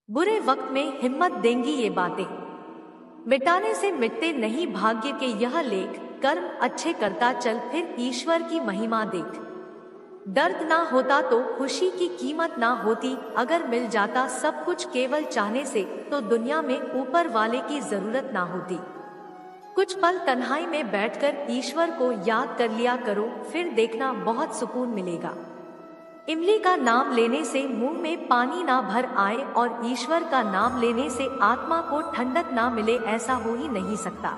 बुरे वक्त में हिम्मत देंगी ये बातें। मिटाने से मिटते नहीं भाग्य के यह लेख। कर्म अच्छे करता चल फिर ईश्वर की महिमा देख। दर्द ना होता तो खुशी की कीमत ना होती। अगर मिल जाता सब कुछ केवल चाहने से तो दुनिया में ऊपर वाले की जरूरत ना होती। कुछ पल तन्हाई में बैठकर ईश्वर को याद कर लिया करो, फिर देखना बहुत सुकून मिलेगा। इमली का नाम लेने से मुंह में पानी ना भर आए और ईश्वर का नाम लेने से आत्मा को ठंडक ना मिले, ऐसा हो ही नहीं सकता।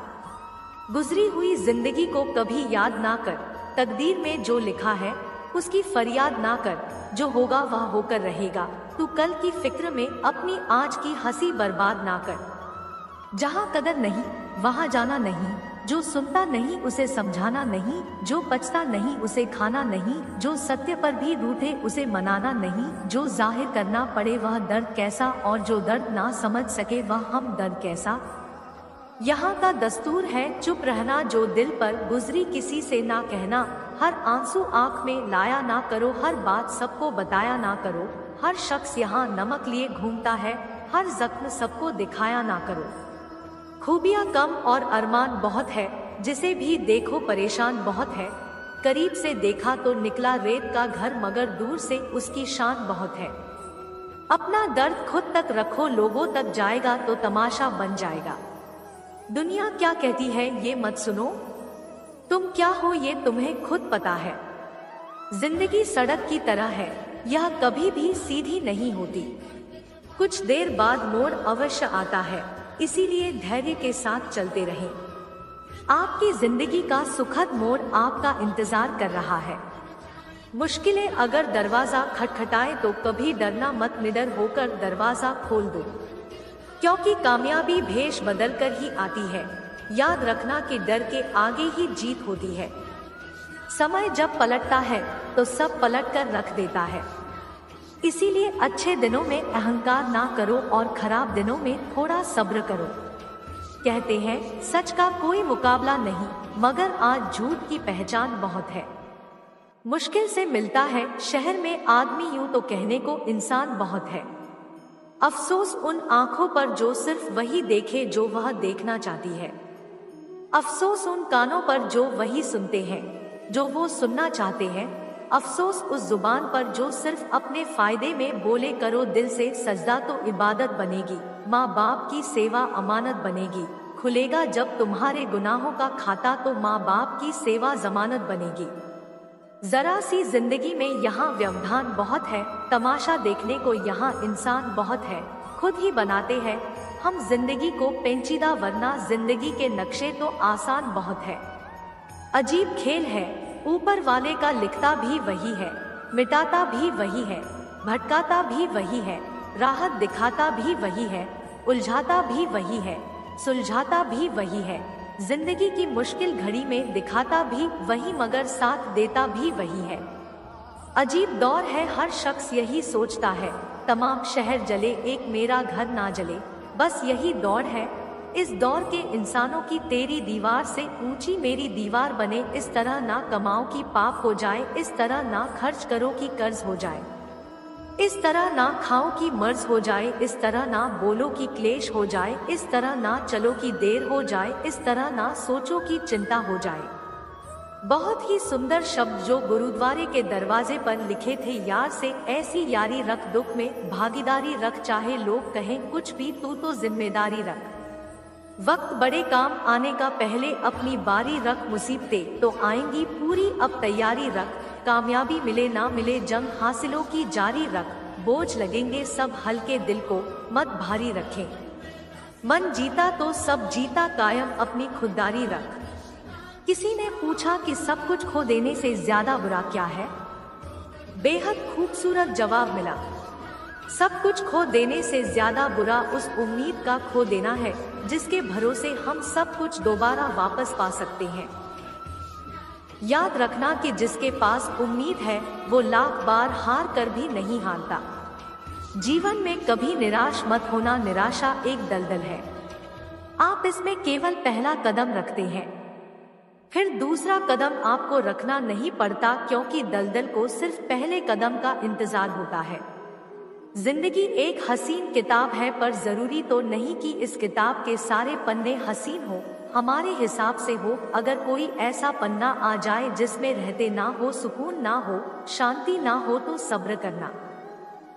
गुजरी हुई जिंदगी को कभी याद ना कर। तकदीर में जो लिखा है उसकी फरियाद ना कर। जो होगा वह होकर रहेगा। तू कल की फिक्र में अपनी आज की हंसी बर्बाद ना कर। जहाँ कदर नहीं वहाँ जाना नहीं। जो सुनता नहीं उसे समझाना नहीं। जो बचता नहीं उसे खाना नहीं। जो सत्य पर भी रूठे उसे मनाना नहीं। जो जाहिर करना पड़े वह दर्द कैसा, और जो दर्द ना समझ सके वह हम दर्द कैसा। यहाँ का दस्तूर है चुप रहना। जो दिल पर गुजरी किसी से ना कहना। हर आंसू आंख में लाया ना करो। हर बात सबको बताया ना करो। हर शख्स यहाँ नमक लिए घूमता है। हर जख्म सबको दिखाया ना करो। खूबियाँ कम और अरमान बहुत है। जिसे भी देखो परेशान बहुत है। करीब से देखा तो निकला रेत का घर, मगर दूर से उसकी शान बहुत है। अपना दर्द खुद तक रखो, लोगों तक जाएगा तो तमाशा बन जाएगा। दुनिया क्या कहती है ये मत सुनो। तुम क्या हो ये तुम्हें खुद पता है। जिंदगी सड़क की तरह है, यह कभी भी सीधी नहीं होती। कुछ देर बाद मोड़ अवश्य आता है, इसीलिए धैर्य के साथ चलते रहें। आपकी जिंदगी का सुखद मोड़ आपका इंतजार कर रहा है। मुश्किलें अगर दरवाजा खटखटाए तो कभी डरना मत, निडर होकर दरवाजा खोल दो। क्योंकि कामयाबी भेष बदल कर ही आती है। याद रखना कि डर के आगे ही जीत होती है। समय जब पलटता है तो सब पलट कर रख देता है। इसीलिए अच्छे दिनों में अहंकार ना करो और खराब दिनों में थोड़ा सब्र करो। कहते हैं सच का कोई मुकाबला नहीं, मगर आज झूठ की पहचान बहुत है। मुश्किल से मिलता है शहर में आदमी, यूं तो कहने को इंसान बहुत है। अफसोस उन आंखों पर जो सिर्फ वही देखे जो वह देखना चाहती है। अफसोस उन कानों पर जो वही सुनते हैं जो वो सुनना चाहते हैं। अफसोस उस जुबान पर जो सिर्फ अपने फायदे में बोले। करो दिल से सजदा तो इबादत बनेगी। माँ बाप की सेवा अमानत बनेगी। खुलेगा जब तुम्हारे गुनाहों का खाता तो माँ बाप की सेवा जमानत बनेगी। जरा सी जिंदगी में यहाँ व्यवधान बहुत है। तमाशा देखने को यहाँ इंसान बहुत है। खुद ही बनाते हैं हम जिंदगी को पेंचीदा, वरना जिंदगी के नक्शे तो आसान बहुत है। अजीब खेल है, ऊपर वाले का लिखता भी वही है, मिटाता भी वही है, भटकाता भी वही है, राहत दिखाता भी वही है, उलझाता भी वही है, सुलझाता भी वही है। जिंदगी की मुश्किल घड़ी में दिखाता भी वही, मगर साथ देता भी वही है। अजीब दौर है, हर शख्स यही सोचता है तमाम शहर जले एक मेरा घर ना जले। बस यही दौड़ है। इस दौर के इंसानों की तेरी दीवार से ऊंची मेरी दीवार बने। इस तरह ना कमाओ कि पाप हो जाए। इस तरह ना खर्च करो कि कर्ज हो जाए। इस तरह ना खाओ कि मर्ज हो जाए। इस तरह ना बोलो कि क्लेश हो जाए। इस तरह ना चलो कि देर हो जाए। इस तरह ना सोचो कि चिंता हो जाए। बहुत ही सुंदर शब्द जो गुरुद्वारे के दरवाजे पर लिखे थे। यार से ऐसी यारी रख, दुख में भागीदारी रख, चाहे लोग कहें कुछ भी तू तो जिम्मेदारी रख। वक्त बड़े काम आने का पहले अपनी बारी रख। मुसीबतें तो आएंगी पूरी अब तैयारी रख। कामयाबी मिले ना मिले जंग हासिलों की जारी रख। बोझ लगेंगे सब हल्के, दिल को मत भारी रखें। मन जीता तो सब जीता, कायम अपनी खुददारी रख। किसी ने पूछा कि सब कुछ खो देने से ज्यादा बुरा क्या है। बेहद खूबसूरत जवाब मिला। सब कुछ खो देने से ज्यादा बुरा उस उम्मीद का खो देना है जिसके भरोसे हम सब कुछ दोबारा वापस पा सकते हैं। याद रखना कि जिसके पास उम्मीद है वो लाख बार हार कर भी नहीं हारता। जीवन में कभी निराश मत होना, निराशा एक दलदल है। आप इसमें केवल पहला कदम रखते हैं, फिर दूसरा कदम आपको रखना नहीं पड़ता, क्योंकि दलदल को सिर्फ पहले कदम का इंतजार होता है। जिंदगी एक हसीन किताब है, पर जरूरी तो नहीं कि इस किताब के सारे पन्ने हसीन हो। हमारे हिसाब से हो। अगर कोई ऐसा पन्ना आ जाए जिसमें रहते ना हो, सुकून ना हो, शांति ना हो, तो सब्र करना।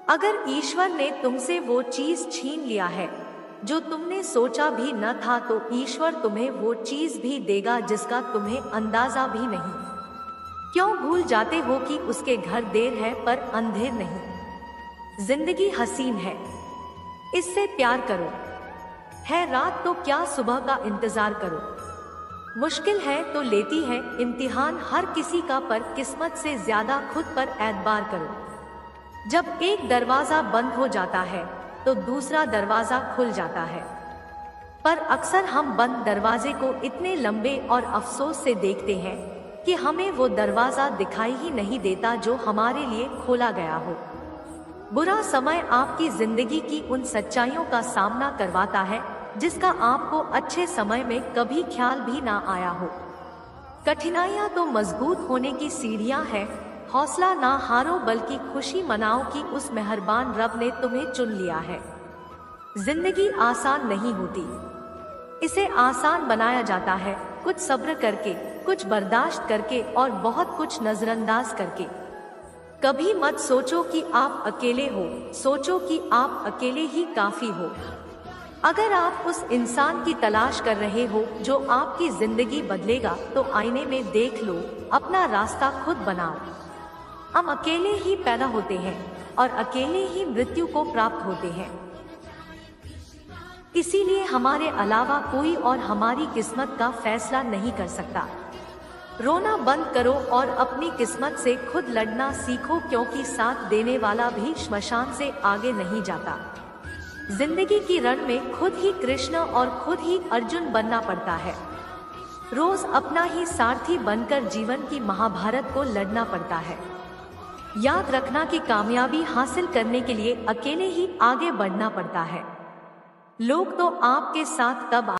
अगर ईश्वर ने तुमसे वो चीज छीन लिया है जो तुमने सोचा भी न था, तो ईश्वर तुम्हें वो चीज भी देगा जिसका तुम्हें अंदाजा भी नहीं। क्यों भूल जाते हो कि उसके घर देर है पर अंधेर नहीं। जिंदगी हसीन है, इससे प्यार करो। है रात तो क्या सुबह का इंतजार करो। मुश्किल है तो लेती है इम्तिहान हर किसी का, पर किस्मत से ज्यादा खुद पर एतबार करो। जब एक दरवाजा बंद हो जाता है तो दूसरा दरवाजा खुल जाता है, पर अक्सर हम बंद दरवाजे को इतने लंबे और अफसोस से देखते हैं कि हमें वो दरवाजा दिखाई ही नहीं देता जो हमारे लिए खोला गया हो। बुरा समय आपकी जिंदगी की उन सच्चाइयों का सामना करवाता है जिसका आपको अच्छे समय में कभी ख्याल भी ना आया हो। कठिनाइयां तो मजबूत होने की सीढ़ियां हैं। हौसला ना हारो, बल्कि खुशी मनाओ कि उस मेहरबान रब ने तुम्हें चुन लिया है। जिंदगी आसान नहीं होती, इसे आसान बनाया जाता है कुछ सब्र करके, कुछ बर्दाश्त करके और बहुत कुछ नजरअंदाज करके। कभी मत सोचो कि आप अकेले हो, सोचो कि आप अकेले ही काफी हो। अगर आप उस इंसान की तलाश कर रहे हो जो आपकी जिंदगी बदलेगा, तो आईने में देख लो, अपना रास्ता खुद बनाओ। हम अकेले ही पैदा होते हैं और अकेले ही मृत्यु को प्राप्त होते हैं। इसीलिए हमारे अलावा कोई और हमारी किस्मत का फैसला नहीं कर सकता। रोना बंद करो और अपनी किस्मत से खुद लड़ना सीखो, क्योंकि साथ देने वाला भी श्मशान से आगे नहीं जाता। जिंदगी की रण में खुद ही कृष्ण और खुद ही अर्जुन बनना पड़ता है। रोज अपना ही सारथी बनकर जीवन की महाभारत को लड़ना पड़ता है। याद रखना कि कामयाबी हासिल करने के लिए अकेले ही आगे बढ़ना पड़ता है। लोग तो आपके साथ तब